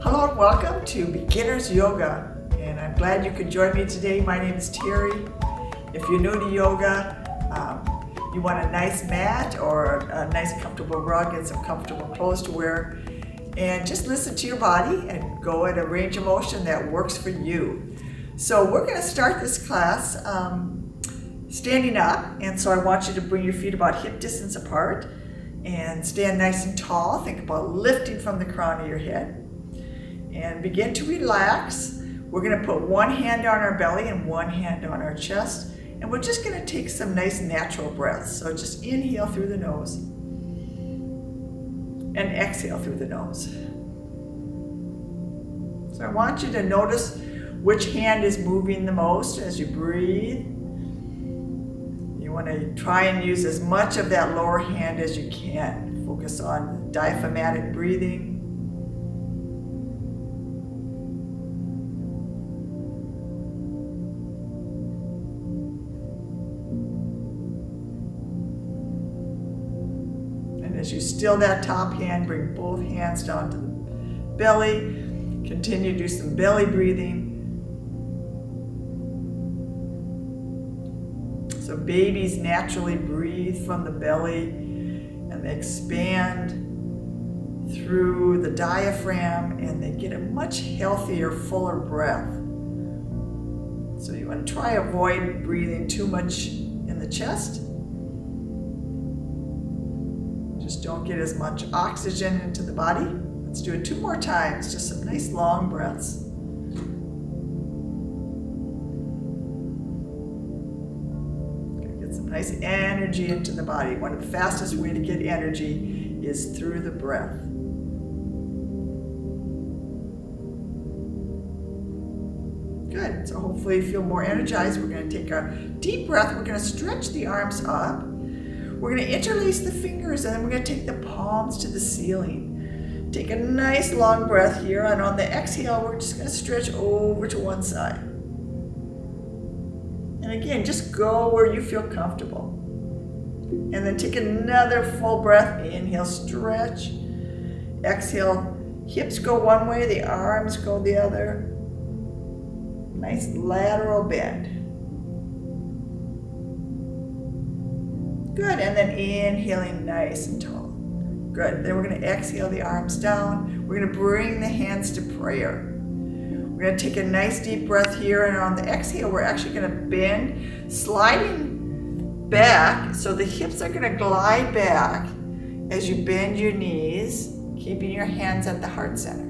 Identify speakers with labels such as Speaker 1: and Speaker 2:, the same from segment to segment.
Speaker 1: Hello and welcome to Beginner's Yoga, and I'm glad you could join me today. My name is Terri. If you're new to yoga, you want a nice mat or a nice comfortable rug and some comfortable clothes to wear, and just listen to your body and go at a range of motion that works for you. So we're going to start this class standing up, and so I want you to bring your feet about hip distance apart and stand nice and tall. Think about lifting from the crown of your head and begin to relax. We're going to put one hand on our belly and one hand on our chest, and we're just going to take some nice natural breaths. So just inhale through the nose and exhale through the nose. So I want you to notice which hand is moving the most as you breathe. You want to try and use as much of that lower hand as you can. Focus on diaphragmatic breathing. And as you still that top hand, bring both hands down to the belly. Continue to do some belly breathing. So babies naturally breathe from the belly and they expand through the diaphragm and they get a much healthier, fuller breath. So you want to try avoid breathing too much in the chest. Just don't get as much oxygen into the body. Let's do it 2 more times, just some nice long breaths. Nice energy into the body. One of the fastest way to get energy is through the breath. Good. So hopefully you feel more energized. We're going to take a deep breath. We're going to stretch the arms up. We're going to interlace the fingers, and then we're going to take the palms to the ceiling. Take a nice long breath here, and on the exhale, we're just going to stretch over to one side. And again, just go where you feel comfortable. And then take another full breath. Inhale, stretch. Exhale, hips go one way, the arms go the other. Nice lateral bend. Good, and then inhaling nice and tall. Good, then we're going to exhale the arms down. We're going to bring the hands to prayer. We're going to take a nice deep breath here, and on the exhale, we're actually going to bend, sliding back. So the hips are going to glide back as you bend your knees, keeping your hands at the heart center.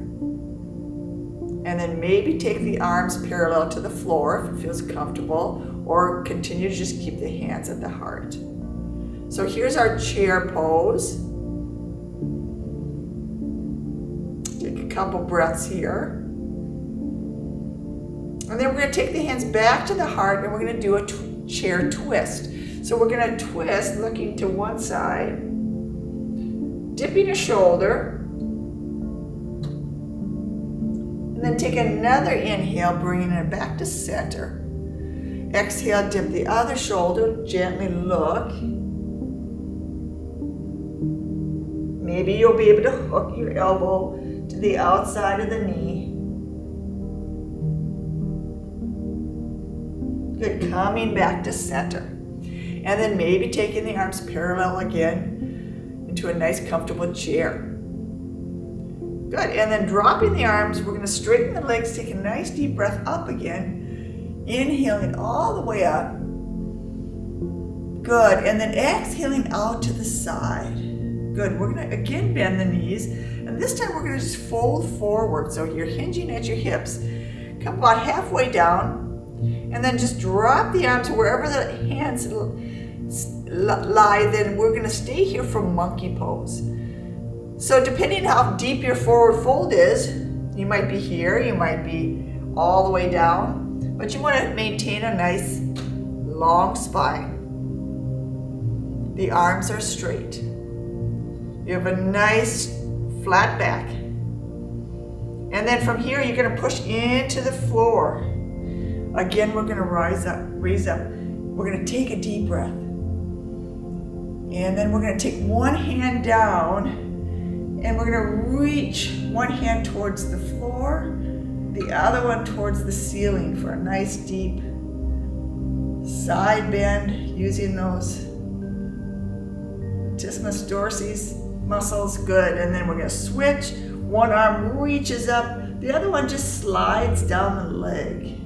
Speaker 1: And then maybe take the arms parallel to the floor if it feels comfortable, or continue to just keep the hands at the heart. So here's our chair pose. Take a couple breaths here. And then we're going to take the hands back to the heart, and we're going to do a chair twist. So we're going to twist looking to one side, dipping a shoulder, and then take another inhale, bringing it back to center. Exhale, dip the other shoulder, gently look. Maybe you'll be able to hook your elbow to the outside of the knee. Good, coming back to center. And then maybe taking the arms parallel again into a nice comfortable chair. Good, and then dropping the arms, we're going to straighten the legs, take a nice deep breath up again, inhaling all the way up. Good, and then exhaling out to the side. Good, we're going to again bend the knees, and this time we're going to just fold forward. So you're hinging at your hips. Come about halfway down. And then just drop the arms wherever the hands lie. Then we're going to stay here for monkey pose. So depending on how deep your forward fold is, you might be here, you might be all the way down, but you want to maintain a nice long spine. The arms are straight. You have a nice flat back. And then from here, you're going to push into the floor. Again, we're going to raise up. We're going to take a deep breath. And then we're going to take one hand down And we're gonna reach one hand towards the floor, the other one towards the ceiling for a nice deep side bend using those latissimus dorsi muscles. Good. And then we're gonna switch. One arm reaches up, the other one just slides down the leg.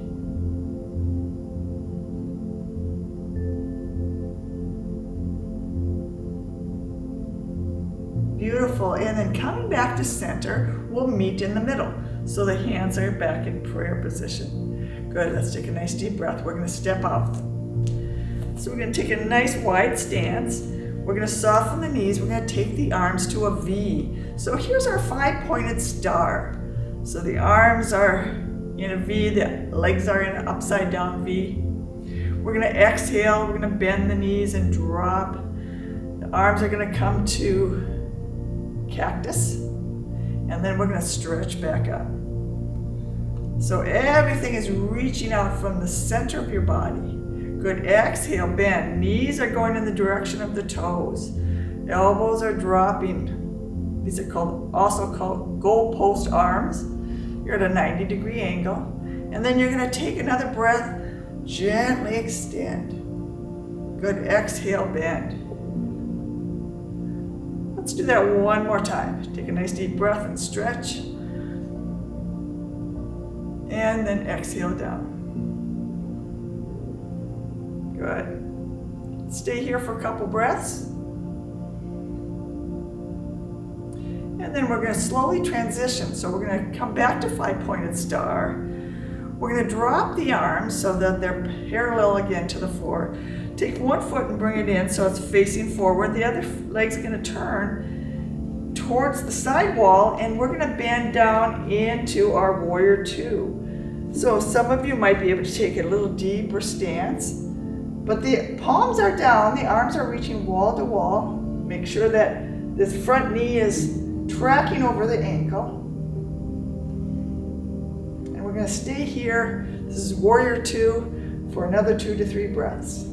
Speaker 1: Beautiful. And then coming back to center, we'll meet in the middle. So the hands are back in prayer position. Good. Let's take a nice deep breath. We're going to step out. So we're going to take a nice wide stance. We're going to soften the knees. We're going to take the arms to a V. So here's our 5-pointed star. So the arms are in a V, the legs are in an upside down V. We're going to exhale. We're going to bend the knees and drop. The arms are going to come to cactus, and then we're going to stretch back up. So everything is reaching out from the center of your body. Good. Exhale, bend. Knees are going in the direction of the toes. Elbows are dropping. These are also called goalpost arms. You're at a 90-degree angle. And then you're going to take another breath, gently extend. Good. Exhale, bend. Let's do that one more time. Take a nice deep breath and stretch. And then exhale down. Good. Stay here for a couple breaths. And then we're going to slowly transition. So we're going to come back to 5-pointed star. We're going to drop the arms so that they're parallel again to the floor. Take one foot and bring it in so it's facing forward. The other leg's going to turn towards the side wall, and we're going to bend down into our warrior 2. So some of you might be able to take a little deeper stance, but the palms are down, the arms are reaching wall to wall. Make sure that this front knee is tracking over the ankle. And we're going to stay here. This is warrior 2 for another 2 to 3 breaths.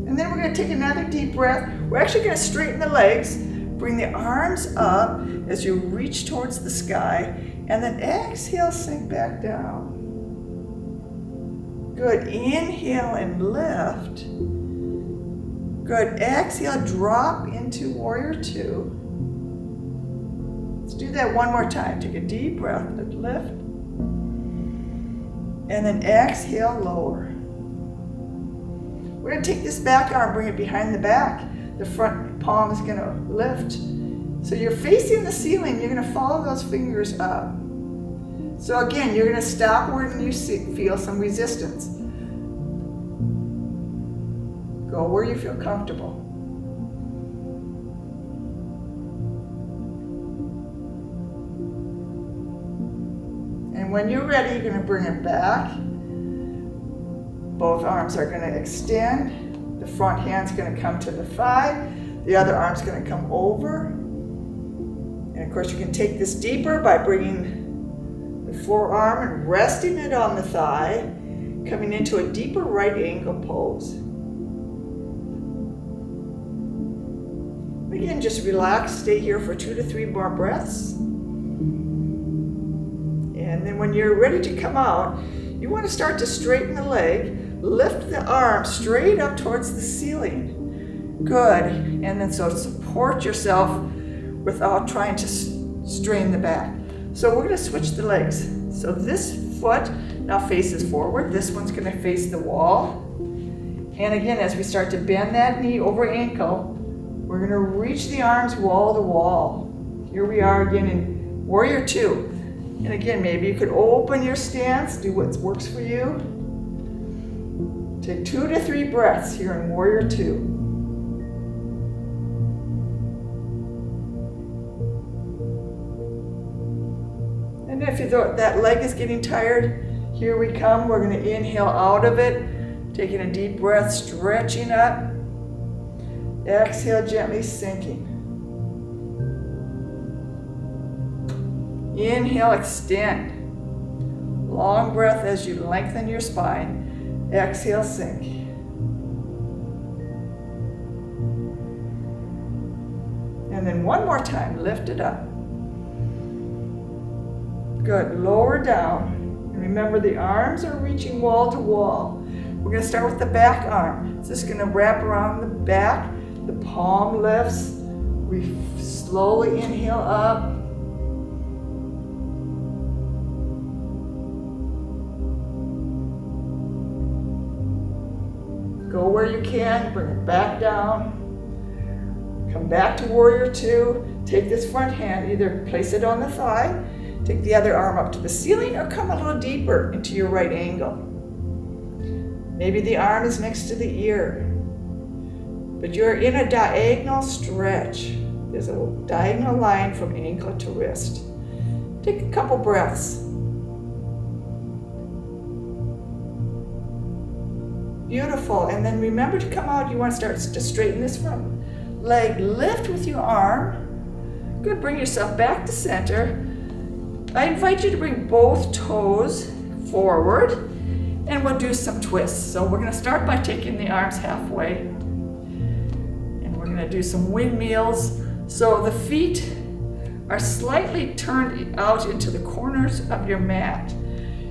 Speaker 1: And then we're going to take another deep breath. We're actually going to straighten the legs. Bring the arms up as you reach towards the sky. And then exhale, sink back down. Good. Inhale and lift. Good. Exhale, drop into warrior 2. Let's do that one more time. Take a deep breath and lift. And then exhale, lower. We're going to take this back arm, bring it behind the back. The front palm is going to lift. So you're facing the ceiling. You're going to follow those fingers up. So again, you're going to stop when you feel some resistance. Go where you feel comfortable. And when you're ready, you're going to bring it back. Both arms are going to extend. The front hand's going to come to the thigh. The other arm's going to come over. And of course, you can take this deeper by bringing the forearm and resting it on the thigh, coming into a deeper right angle pose. Again, just relax, stay here for 2 to 3 more breaths. And then when you're ready to come out, you want to start to straighten the leg, lift the arm straight up towards the ceiling. Good. And then so support yourself without trying to strain the back. So we're going to switch the legs. So this foot now faces forward. This one's going to face the wall. And again, as we start to bend that knee over ankle, we're going to reach the arms wall to wall. Here we are again in warrior 2. And again, maybe you could open your stance, do what works for you. Take 2 to 3 breaths here in warrior 2. And if you thought that leg is getting tired, here we come. We're going to inhale out of it, taking a deep breath, stretching up. Exhale, gently sinking. Inhale, extend. Long breath as you lengthen your spine. Exhale, sink. And then one more time, lift it up. Good, lower down. And remember the arms are reaching wall to wall. We're gonna start with the back arm. So it's gonna wrap around the back, the palm lifts. We slowly inhale up. Go where you can, bring it back down. Come back to warrior two. Take this front hand, either place it on the thigh, take the other arm up to the ceiling, or come a little deeper into your right angle. Maybe the arm is next to the ear, but you're in a diagonal stretch. There's a diagonal line from ankle to wrist. Take a couple breaths. Beautiful, and then remember to come out. You want to start to straighten this front leg. Lift with your arm. Good, bring yourself back to center. I invite you to bring both toes forward, and we'll do some twists. So we're gonna start by taking the arms halfway, and we're gonna do some windmills. So the feet are slightly turned out into the corners of your mat.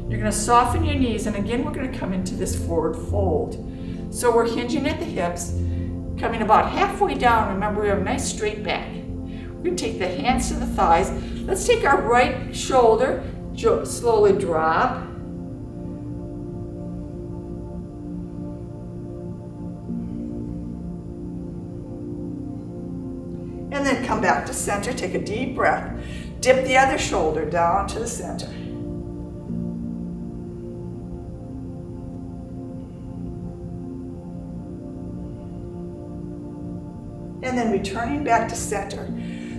Speaker 1: You're gonna soften your knees, and again, we're gonna come into this forward fold. So we're hinging at the hips, coming about halfway down. Remember, we have a nice straight back. We're gonna take the hands to the thighs. Let's take our right shoulder, slowly drop. And then come back to center, take a deep breath. Dip the other shoulder down to the center. And then returning back to center.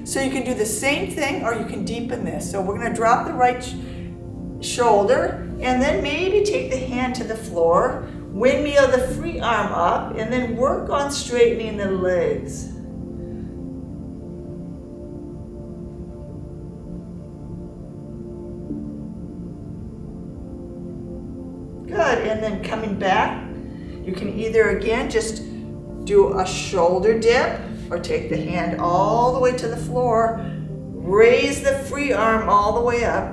Speaker 1: So you can do the same thing, or you can deepen this. So we're gonna drop the right shoulder, and then maybe take the hand to the floor, windmill the free arm up, and then work on straightening the legs. Good, and then coming back, you can either again just do a shoulder dip, or take the hand all the way to the floor, raise the free arm all the way up.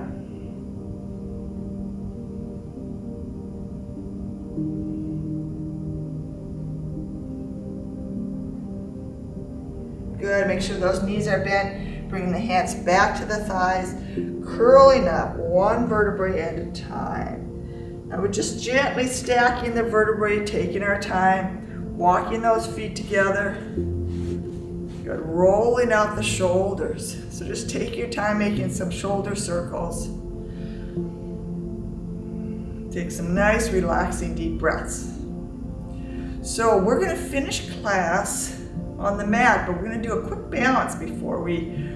Speaker 1: Good, make sure those knees are bent, bringing the hands back to the thighs, curling up one vertebrae at a time. Now we're just gently stacking the vertebrae, taking our time, walking those feet together. Good, rolling out the shoulders. So just take your time making some shoulder circles. Take some nice, relaxing, deep breaths. So we're gonna finish class on the mat, but we're gonna do a quick balance before we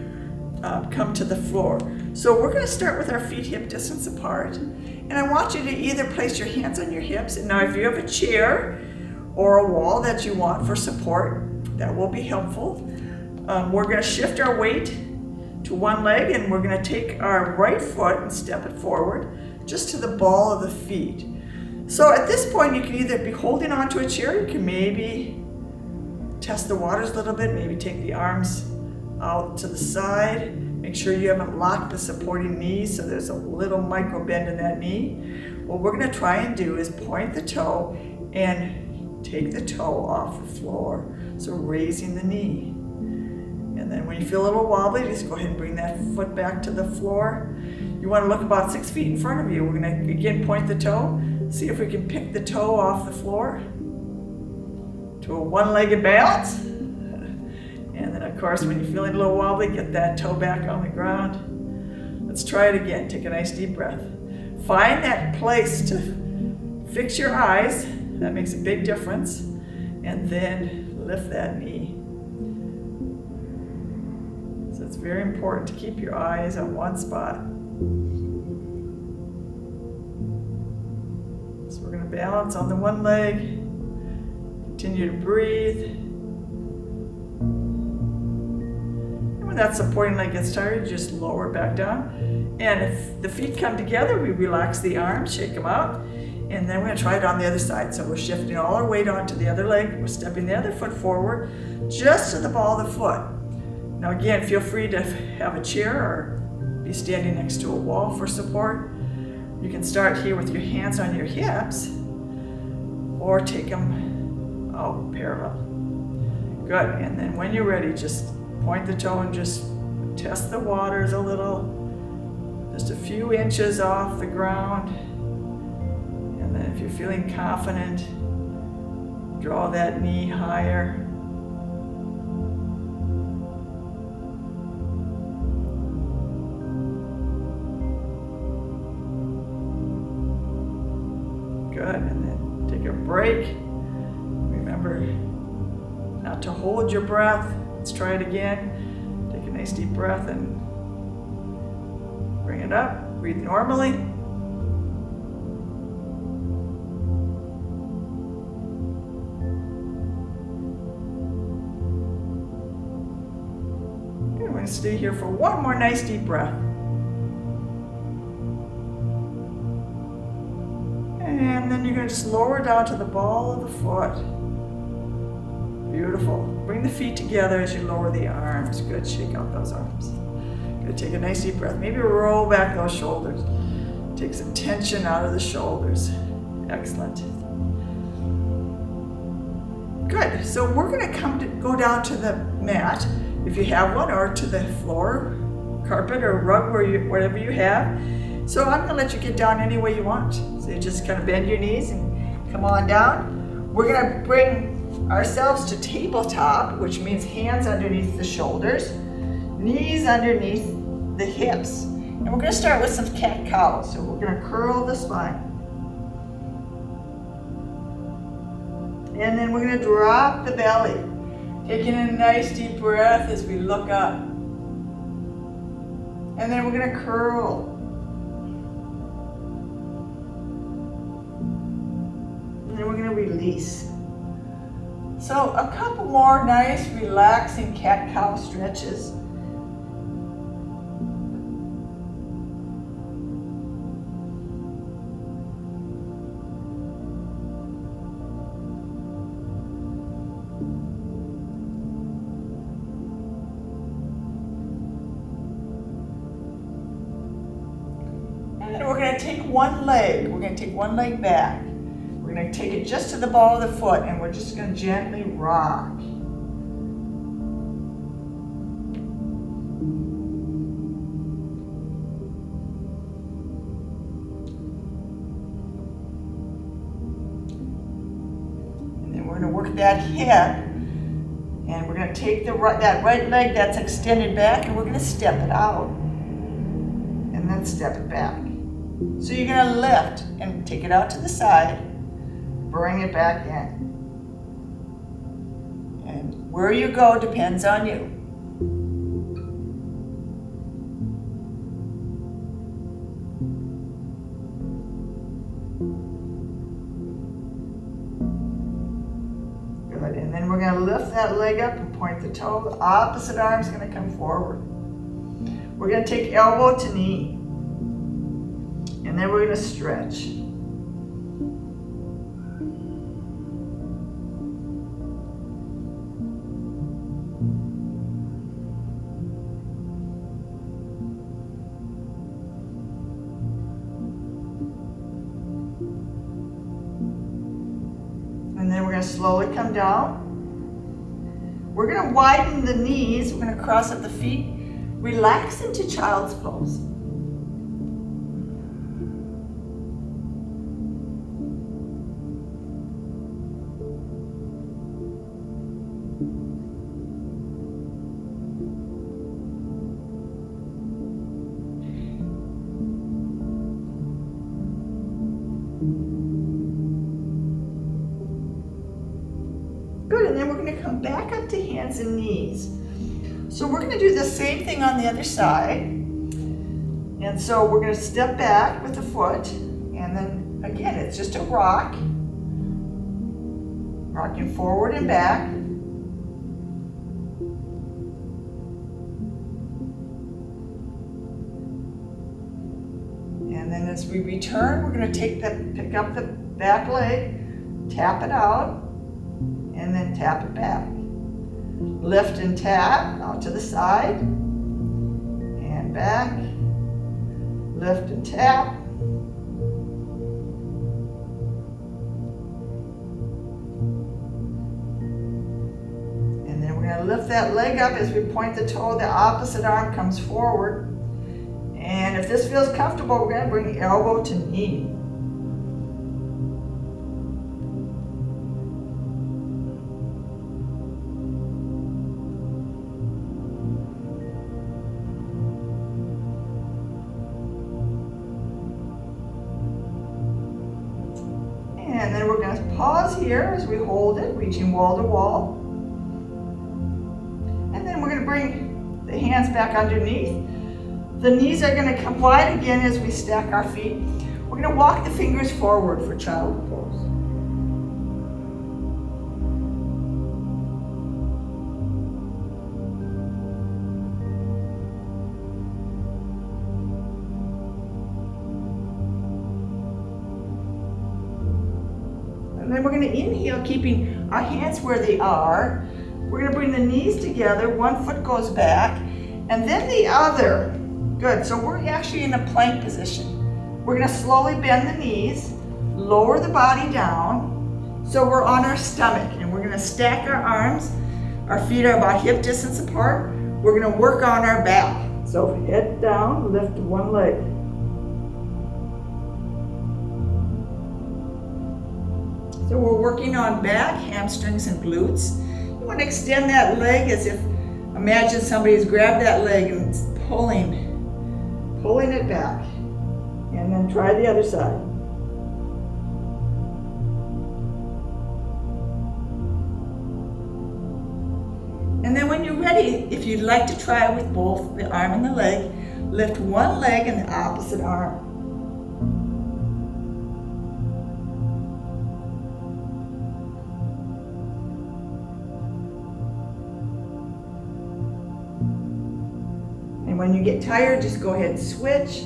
Speaker 1: come to the floor. So we're gonna start with our feet hip distance apart. And I want you to either place your hands on your hips, and now if you have a chair or a wall that you want for support, that will be helpful. We're gonna shift our weight to one leg, and we're gonna take our right foot and step it forward just to the ball of the feet. So at this point, you can either be holding onto a chair, you can maybe test the waters a little bit, maybe take the arms out to the side, make sure you haven't locked the supporting knees, so there's a little micro bend in that knee. What we're gonna try and do is point the toe and take the toe off the floor, so raising the knee. And then when you feel a little wobbly, just go ahead and bring that foot back to the floor. You want to look about 6 feet in front of you. We're going to again point the toe, see if we can pick the toe off the floor to a one-legged balance. And then of course, when you're feeling a little wobbly, get that toe back on the ground. Let's try it again. Take a nice deep breath. Find that place to fix your eyes. That makes a big difference. And then lift that knee. So it's very important to keep your eyes on one spot. So we're going to balance on the one leg. Continue to breathe. And when that supporting leg gets tired, just lower back down. And if the feet come together, we relax the arms, shake them out. And then we're going to try it on the other side. So we're shifting all our weight onto the other leg. We're stepping the other foot forward, just to the ball of the foot. Now again, feel free to have a chair or be standing next to a wall for support. You can start here with your hands on your hips or take them out parallel. Good, and then when you're ready, just point the toe and just test the waters a little. Just a few inches off the ground. And then if you're feeling confident, draw that knee higher. Good, and then take a break. Remember not to hold your breath. Let's try it again. Take a nice deep breath and bring it up. Breathe normally. Okay, we're going to stay here for one more nice deep breath. And then you're going to just lower down to the ball of the foot. Beautiful. Bring the feet together as you lower the arms. Good. Shake out those arms. Good. Take a nice deep breath. Maybe roll back those shoulders. Take some tension out of the shoulders. Excellent. Good. So we're going to go down to the mat, if you have one, or to the floor, carpet or rug, whatever you have. So I'm going to let you get down any way you want. So you just kind of bend your knees and come on down. We're going to bring ourselves to tabletop, which means hands underneath the shoulders, knees underneath the hips. And we're going to start with some cat-cow. So we're going to curl the spine. And then we're going to drop the belly. Taking a nice deep breath as we look up. And then we're going to curl. And then we're going to release. So a couple more nice relaxing cat-cow stretches. And then we're going to take one leg. We're going to take one leg back. We're going to take it just to the ball of the foot, and we're just going to gently rock. And then we're going to work that hip, and we're going to take that right leg that's extended back, and we're going to step it out, and then step it back. So you're going to lift and take it out to the side. Bring it back in. And where you go depends on you. Good. And then we're going to lift that leg up and point the toe. The opposite arm is going to come forward. We're going to take elbow to knee. And then we're going to stretch. And then we're going to slowly come down. We're going to widen the knees. We're going to cross up the feet. Relax into child's pose. Good, and then we're going to come back up to hands and knees. So we're going to do the same thing on the other side. And so we're going to step back with the foot, and then again, it's just a rock. Rocking forward and back. And then as we return, we're going to pick up the back leg, tap it out, and then tap it back. Lift and tap out to the side. And back. Lift and tap. And then we're going to lift that leg up as we point the toe. The opposite arm comes forward. And if this feels comfortable, we're going to bring elbow to knee. And then we're going to pause here as we hold it, reaching wall to wall. And then we're going to bring the hands back underneath. The knees are going to come wide again as we stack our feet. We're going to walk the fingers forward for child pose. And then we're going to inhale, keeping our hands where they are. We're going to bring the knees together. One foot goes back, and then the other. Good, so we're actually in a plank position. We're going to slowly bend the knees, lower the body down, so we're on our stomach, and we're going to stack our arms. Our feet are about hip distance apart. We're going to work on our back. So head down, lift one leg. So we're working on back, hamstrings, and glutes. You want to extend that leg as if, imagine somebody's grabbed that leg and it's pulling it back. And then try the other side. And then when you're ready, if you'd like to try it with both the arm and the leg, lift one leg and the opposite arm. And when you get tired, just go ahead and switch.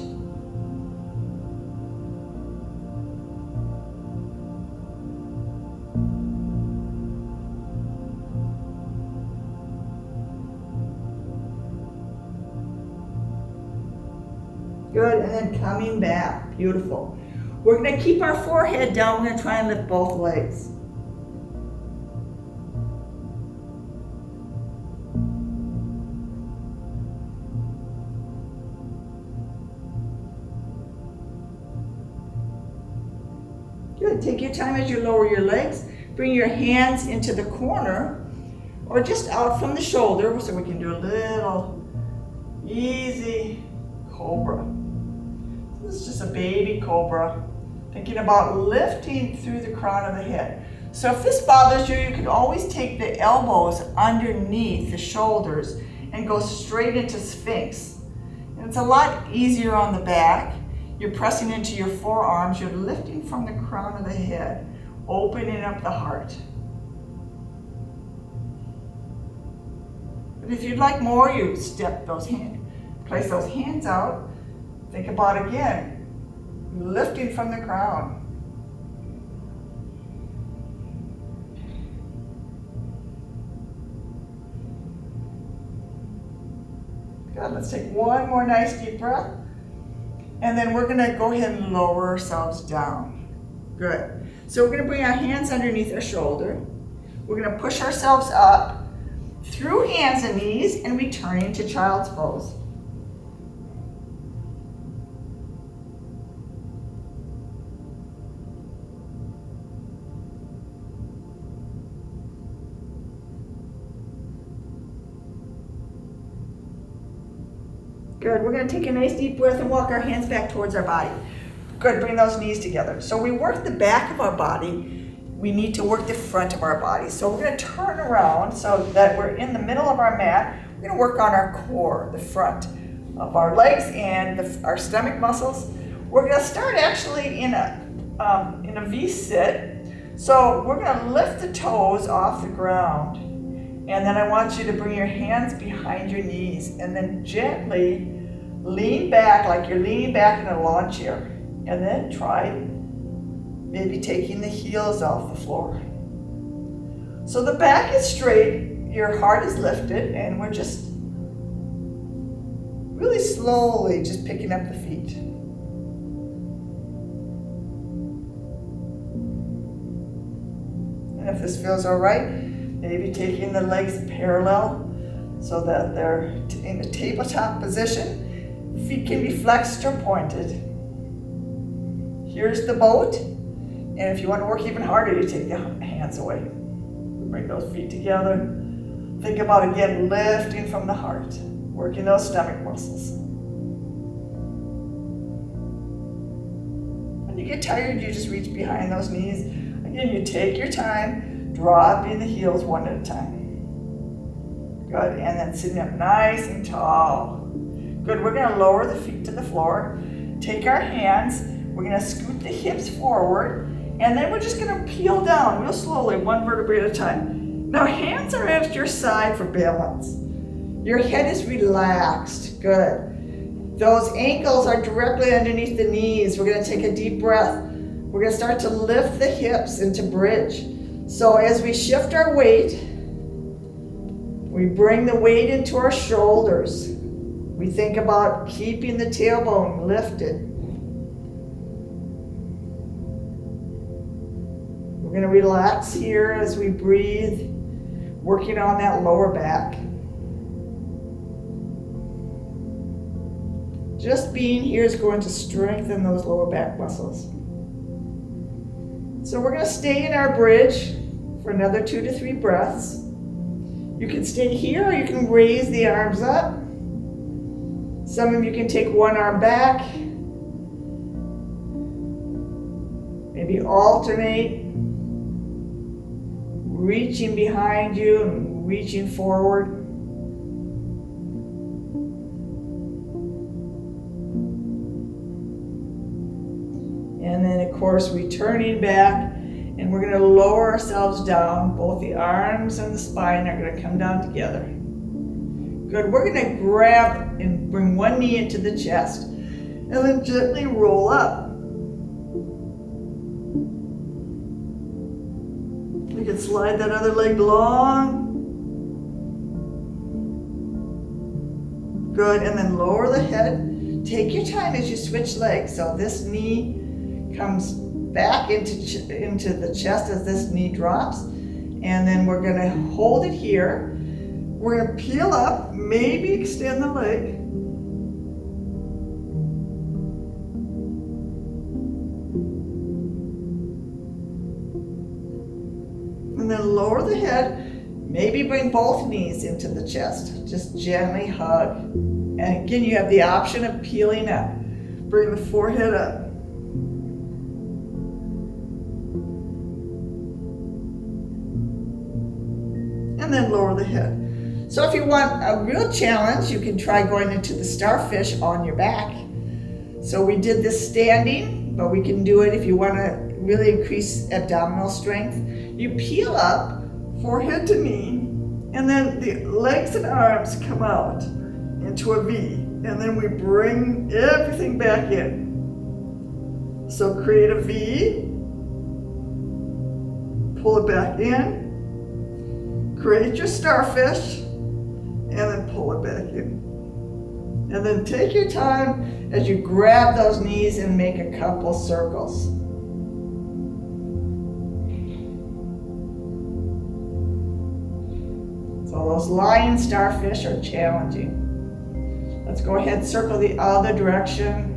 Speaker 1: Good, and then coming back, beautiful. We're gonna keep our forehead down. We're gonna try and lift both legs. Good, take your time as you lower your legs. Bring your hands into the corner or just out from the shoulder so we can do a little easy Cobra. This is just a baby Cobra. Thinking about lifting through the crown of the head. So if this bothers you, you can always take the elbows underneath the shoulders and go straight into Sphinx. And it's a lot easier on the back. You're pressing into your forearms. You're lifting from the crown of the head, opening up the heart. But if you'd like more, you step those hands. Place those hands out. Think about again, lifting from the crown. Good, let's take one more nice deep breath. And then we're gonna go ahead and lower ourselves down. Good. So we're gonna bring our hands underneath our shoulder. We're gonna push ourselves up through hands and knees and returning to child's pose. Good, we're gonna take a nice deep breath and walk our hands back towards our body. Good, bring those knees together. So we work the back of our body. We need to work the front of our body. So we're gonna turn around so that we're in the middle of our mat. We're gonna work on our core, the front of our legs and our stomach muscles. We're gonna start actually in a V-sit. So we're gonna lift the toes off the ground. And then I want you to bring your hands behind your knees and then gently lean back like you're leaning back in a lawn chair. And then try maybe taking the heels off the floor. So the back is straight your heart is lifted, and we're just really slowly just picking up the feet. And if this feels all right, maybe taking the legs parallel so that they're in a tabletop position. Feet can be flexed or pointed. Here's the boat. And if you want to work even harder, you take the hands away. Bring those feet together. Think about, again, lifting from the heart, working those stomach muscles. When you get tired, you just reach behind those knees. Again, you take your time, dropping the heels one at a time. Good, and then sitting up nice and tall. Good, we're gonna lower the feet to the floor. Take our hands, we're gonna scoot the hips forward, and then we're just gonna peel down real slowly, one vertebrae at a time. Now, hands are at your side for balance. Your head is relaxed, good. Those ankles are directly underneath the knees. We're gonna take a deep breath. We're gonna start to lift the hips into bridge. So as we shift our weight, we bring the weight into our shoulders. We think about keeping the tailbone lifted. We're going to relax here as we breathe, working on that lower back. Just being here is going to strengthen those lower back muscles. So we're going to stay in our bridge for another 2 to 3 breaths. You can stay here, or you can raise the arms up. Some of you can take one arm back. Maybe alternate, reaching behind you and reaching forward. And then, of course, returning back. And we're going to lower ourselves down. Both the arms and the spine are going to come down together. Good. We're going to grab and bring one knee into the chest and then gently roll up. You can slide that other leg long. Good. And then lower the head. Take your time as you switch legs. So this knee comes back into the chest as this knee drops, and then we're going to hold it here. We're going to peel up, maybe extend the leg, and then lower the head, maybe bring both knees into the chest, just gently hug. And again, you have the option of peeling up. Bring the forehead up. And then lower the head. So if you want a real challenge, you can try going into the Starfish on your back. So we did this standing, but we can do it if you want to really increase abdominal strength. You peel up, forehead to knee, and then the legs and arms come out into a V. And then we bring everything back in. So create a V, pull it back in, create your Starfish, and then pull it back in. And then take your time as you grab those knees and make a couple circles. So those lying Starfish are challenging. Let's go ahead and circle the other direction.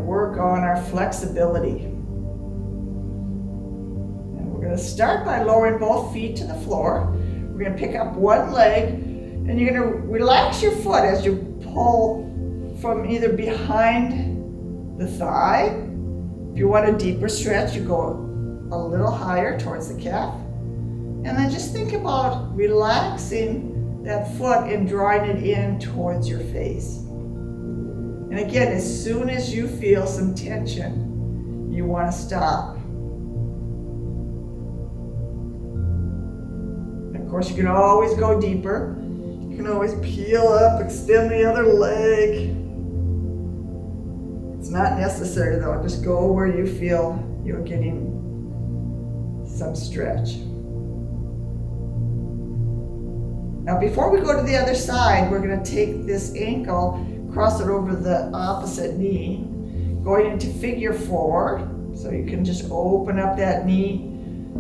Speaker 1: Work on our flexibility. And we're going to start by lowering both feet to the floor. We're going to pick up one leg, and you're going to relax your foot as you pull from either behind the thigh. If you want a deeper stretch, you go a little higher towards the calf. And then just think about relaxing that foot and drawing it in towards your face. And again, as soon as you feel some tension, you want to stop. Of course, you can always go deeper. You can always peel up, extend the other leg. It's not necessary though. Just go where you feel you're getting some stretch. Now before we go to the other side, we're going to take this ankle, cross it over the opposite knee, going into figure 4. So you can just open up that knee,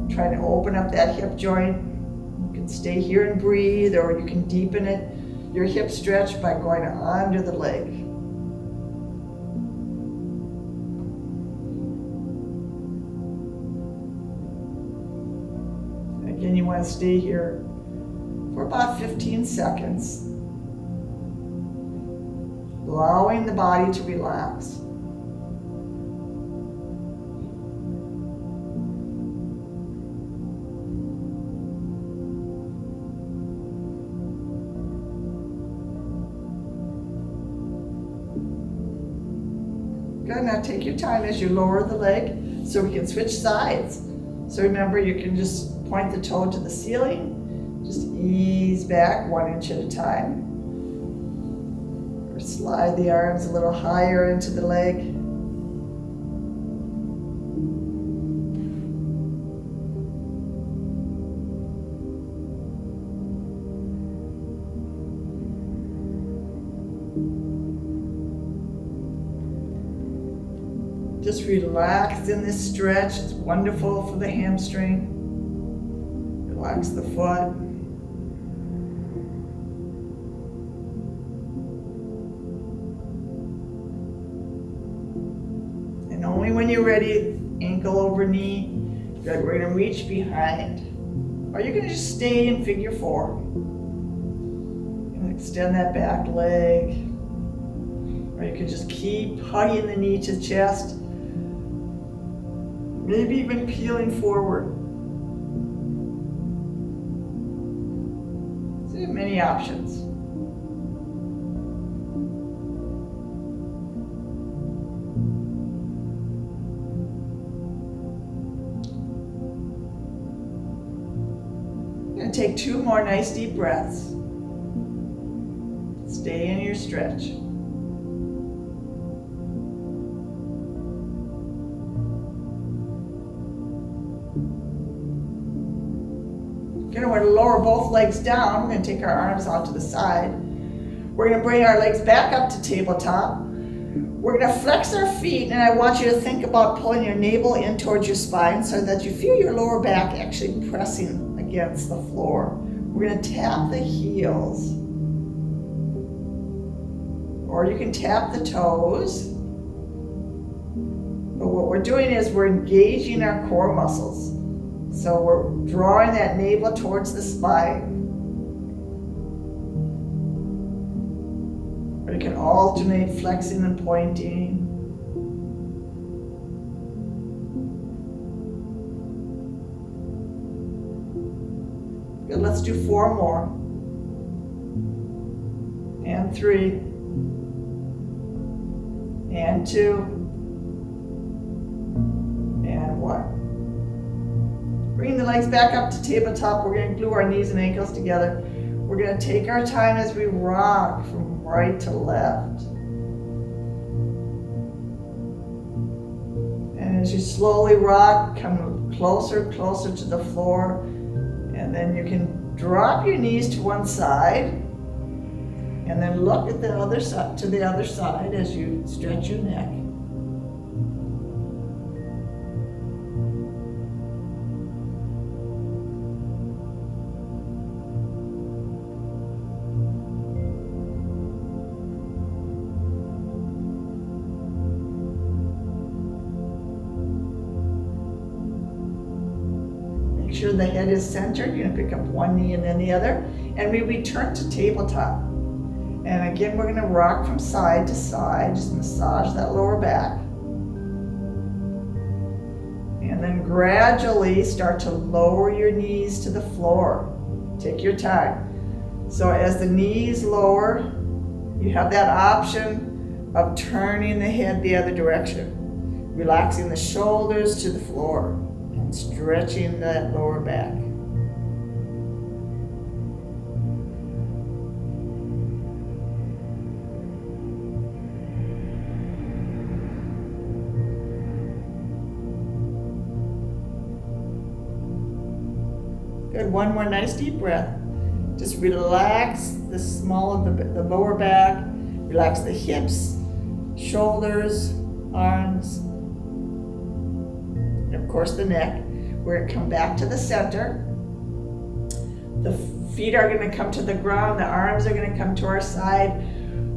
Speaker 1: try to open up that hip joint. You can stay here and breathe, or you can deepen it, your hip stretch, by going under the leg. Again, you want to stay here for about 15 seconds, allowing the body to relax. Good, now take your time as you lower the leg so we can switch sides. So remember, you can just point the toe to the ceiling. Just ease back 1 inch at a time. Or slide the arms a little higher into the leg. Just relax in this stretch. It's wonderful for the hamstring. Relax the foot. And only when you're ready, ankle over knee. Good, we're gonna reach behind. Or you're gonna just stay in figure 4. And extend that back leg. Or you can just keep hugging the knee to the chest. Maybe even peeling forward. So you have many options. You're going to take 2 more nice deep breaths. Stay in your stretch. We're going to lower both legs down. We're going to take our arms out to the side. We're going to bring our legs back up to tabletop. We're going to flex our feet, and I want you to think about pulling your navel in towards your spine so that you feel your lower back actually pressing against the floor. We're going to tap the heels. Or you can tap the toes. But what we're doing is we're engaging our core muscles. So we're drawing that navel towards the spine. Or you can alternate flexing and pointing. Good, let's do 4 more. And 3. And 2. And 1. Bring the legs back up to tabletop. We're going to glue our knees and ankles together. We're going to take our time as we rock from right to left. And as you slowly rock, come closer, closer to the floor. And then you can drop your knees to one side. And then look at the other side, to the other side as you stretch your neck. Sure the head is centered. You're going to pick up one knee and then the other, and we return to tabletop. And again, we're going to rock from side to side. Just massage that lower back, and then gradually start to lower your knees to the floor. Take your time. So as the knees lower, you have that option of turning the head the other direction, relaxing the shoulders to the floor, stretching that lower back. Good, one more nice deep breath. Just relax the small of the lower back, relax the hips, shoulders, arms, and of course the neck. We're gonna come back to the center. The feet are gonna come to the ground, the arms are gonna come to our side.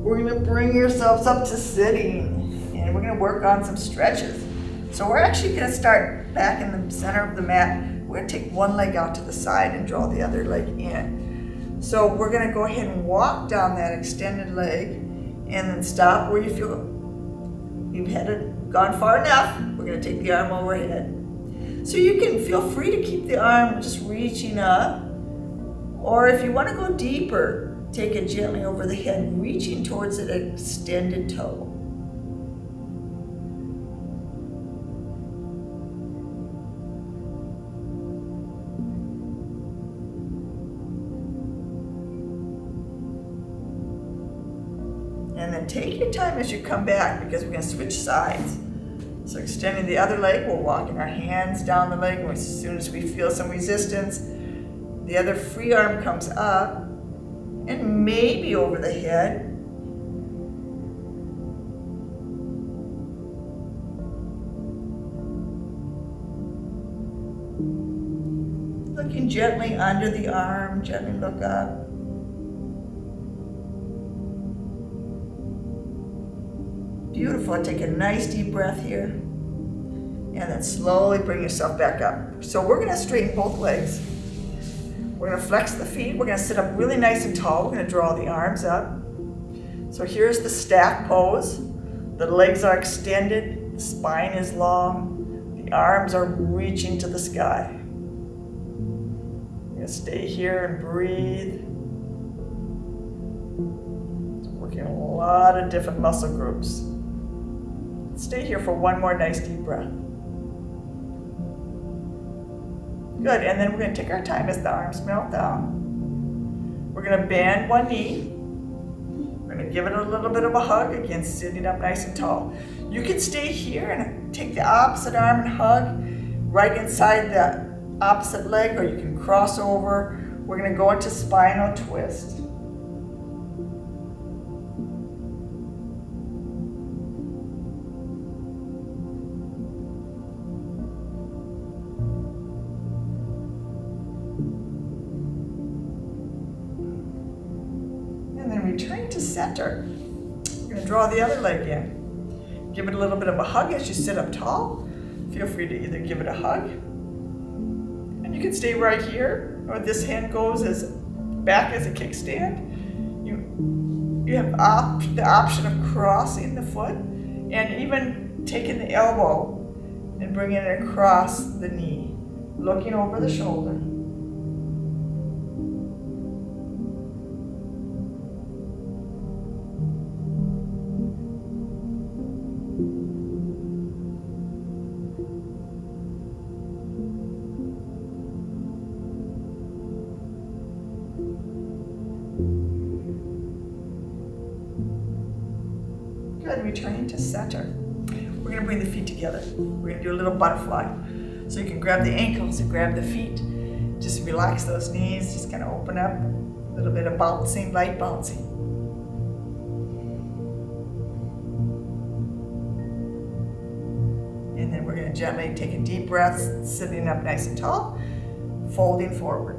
Speaker 1: We're gonna bring yourselves up to sitting, and we're gonna work on some stretches. So we're actually gonna start back in the center of the mat. We're gonna take one leg out to the side and draw the other leg in. So we're gonna go ahead and walk down that extended leg and then stop where you feel you've gone far enough. We're gonna take the arm overhead. So you can feel free to keep the arm just reaching up, or if you wanna go deeper, take it gently over the head, reaching towards an extended toe. And then take your time as you come back, because we're gonna switch sides. So extending the other leg, we're walking our hands down the leg, and as soon as we feel some resistance, the other free arm comes up and maybe over the head. Looking gently under the arm, gently look up. Beautiful. Take a nice deep breath here. And then slowly bring yourself back up. So we're going to straighten both legs. We're going to flex the feet. We're going to sit up really nice and tall. We're going to draw the arms up. So here's the stack pose. The legs are extended. The spine is long. The arms are reaching to the sky. We're going to stay here and breathe. Working a lot of different muscle groups. Stay here for one more nice deep breath. Good, and then we're going to take our time as the arms melt down. We're going to bend one knee. We're going to give it a little bit of a hug, again, sitting up nice and tall. You can stay here and take the opposite arm and hug right inside the opposite leg, or you can cross over. We're going to go into spinal twist. Return to center. You're going to draw the other leg in. Give it a little bit of a hug as you sit up tall. Feel free to either give it a hug, and you can stay right here, or this hand goes as back as a kickstand. You have the option of crossing the foot and even taking the elbow and bringing it across the knee, looking over the shoulder. Good, returning to center. We're gonna bring the feet together. We're gonna do a little butterfly. So you can grab the ankles and grab the feet. Just relax those knees, just kind of open up. A little bit of bouncing, light bouncing. And then we're gonna gently take a deep breath, sitting up nice and tall, folding forward.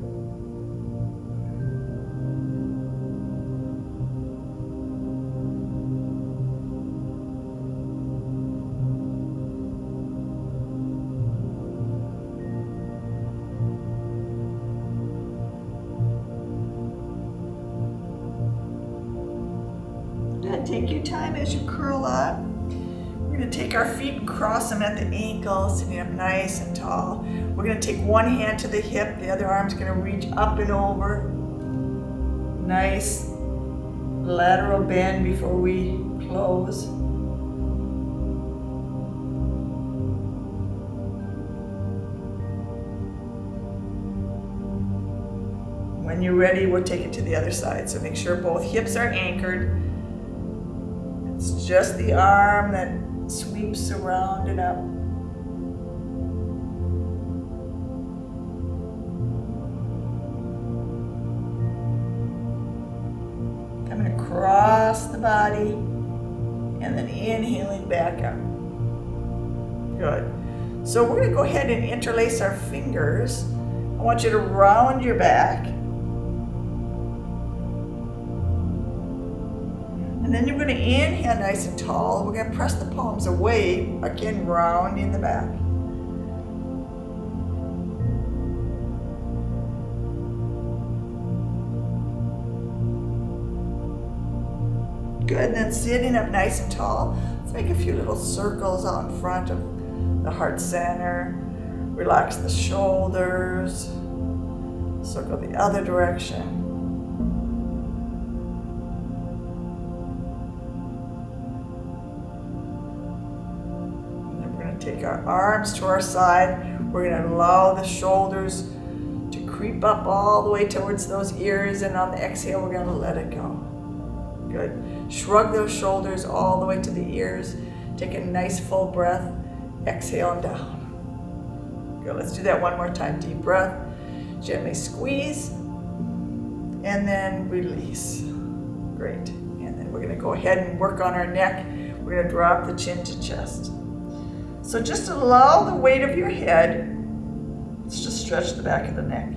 Speaker 1: Take your time as you curl up. We're going to take our feet and cross them at the ankles, sitting up nice and tall. We're going to take one hand to the hip, the other arm's going to reach up and over. Nice lateral bend before we close. When you're ready, we'll take it to the other side. So make sure both hips are anchored. It's just the arm that sweeps around and up. body, and then inhaling back up. Good. So we're going to go ahead and interlace our fingers. I want you to round your back. And then you're going to inhale nice and tall. We're going to press the palms away, again rounding the back. Good, and then sitting up nice and tall. Let's make a few little circles out in front of the heart center. Relax the shoulders. Circle the other direction. And then we're going to take our arms to our side. We're going to allow the shoulders to creep up all the way towards those ears, and on the exhale, we're going to let it go. Good. Shrug those shoulders all the way to the ears. Take a nice full breath. Exhale and down. Good. Let's do that one more time. Deep breath. Gently squeeze. And then release. Great. And then we're going to go ahead and work on our neck. We're going to drop the chin to chest. So just allow the weight of your head. Let's just stretch the back of the neck.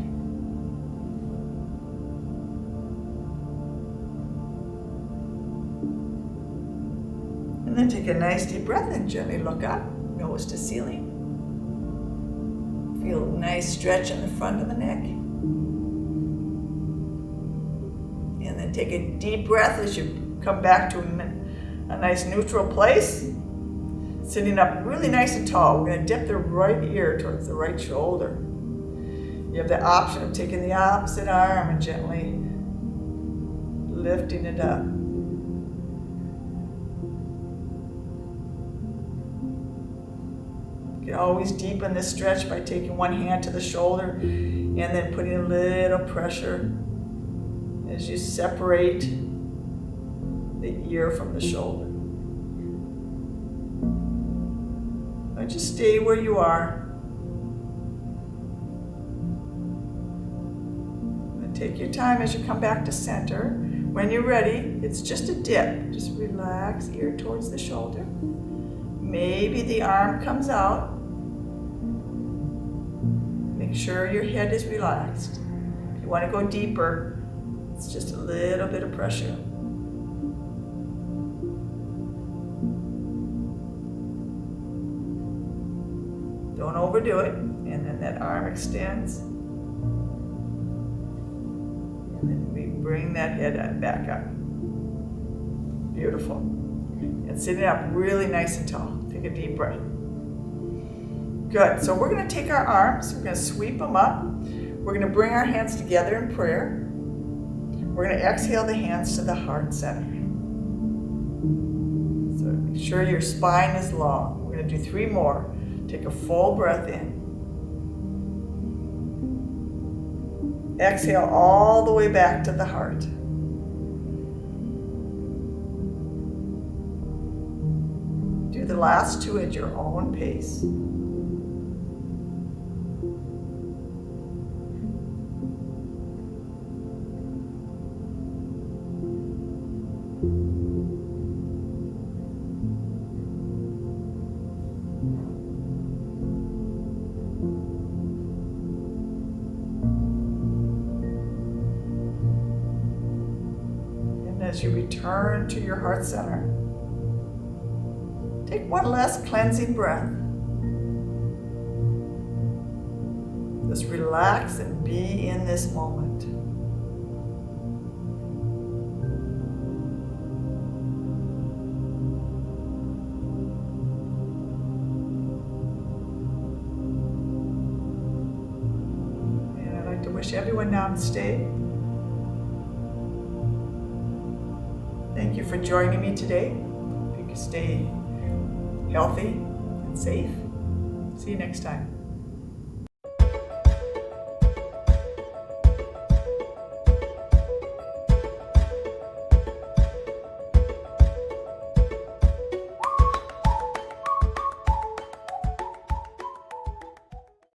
Speaker 1: And then take a nice deep breath and gently look up, nose to ceiling. Feel a nice stretch in the front of the neck. And then take a deep breath as you come back to a nice neutral place. Sitting up really nice and tall. We're going to dip the right ear towards the right shoulder. You have the option of taking the opposite arm and gently lifting it up. You can always deepen this stretch by taking one hand to the shoulder and then putting a little pressure as you separate the ear from the shoulder. Now just stay where you are. And take your time as you come back to center. When you're ready, it's just a dip. Just relax, ear towards the shoulder. Maybe the arm comes out. Make sure your head is relaxed. If you want to go deeper, it's just a little bit of pressure. Don't overdo it. And then that arm extends. And then we bring that head back up. Beautiful. And sitting up really nice and tall. Take a deep breath. Good. So we're going to take our arms. We're going to sweep them up. We're going to bring our hands together in prayer. We're going to exhale the hands to the heart center. So make sure your spine is long. We're going to do 3 more. Take a full breath in. Exhale all the way back to the heart. Do the last 2 at your own pace. As you return to your heart center, take one last cleansing breath. Just relax and be in this moment. And I'd like to wish everyone namaste. Thank you for joining me today. Hope you can stay healthy and safe. See you next time.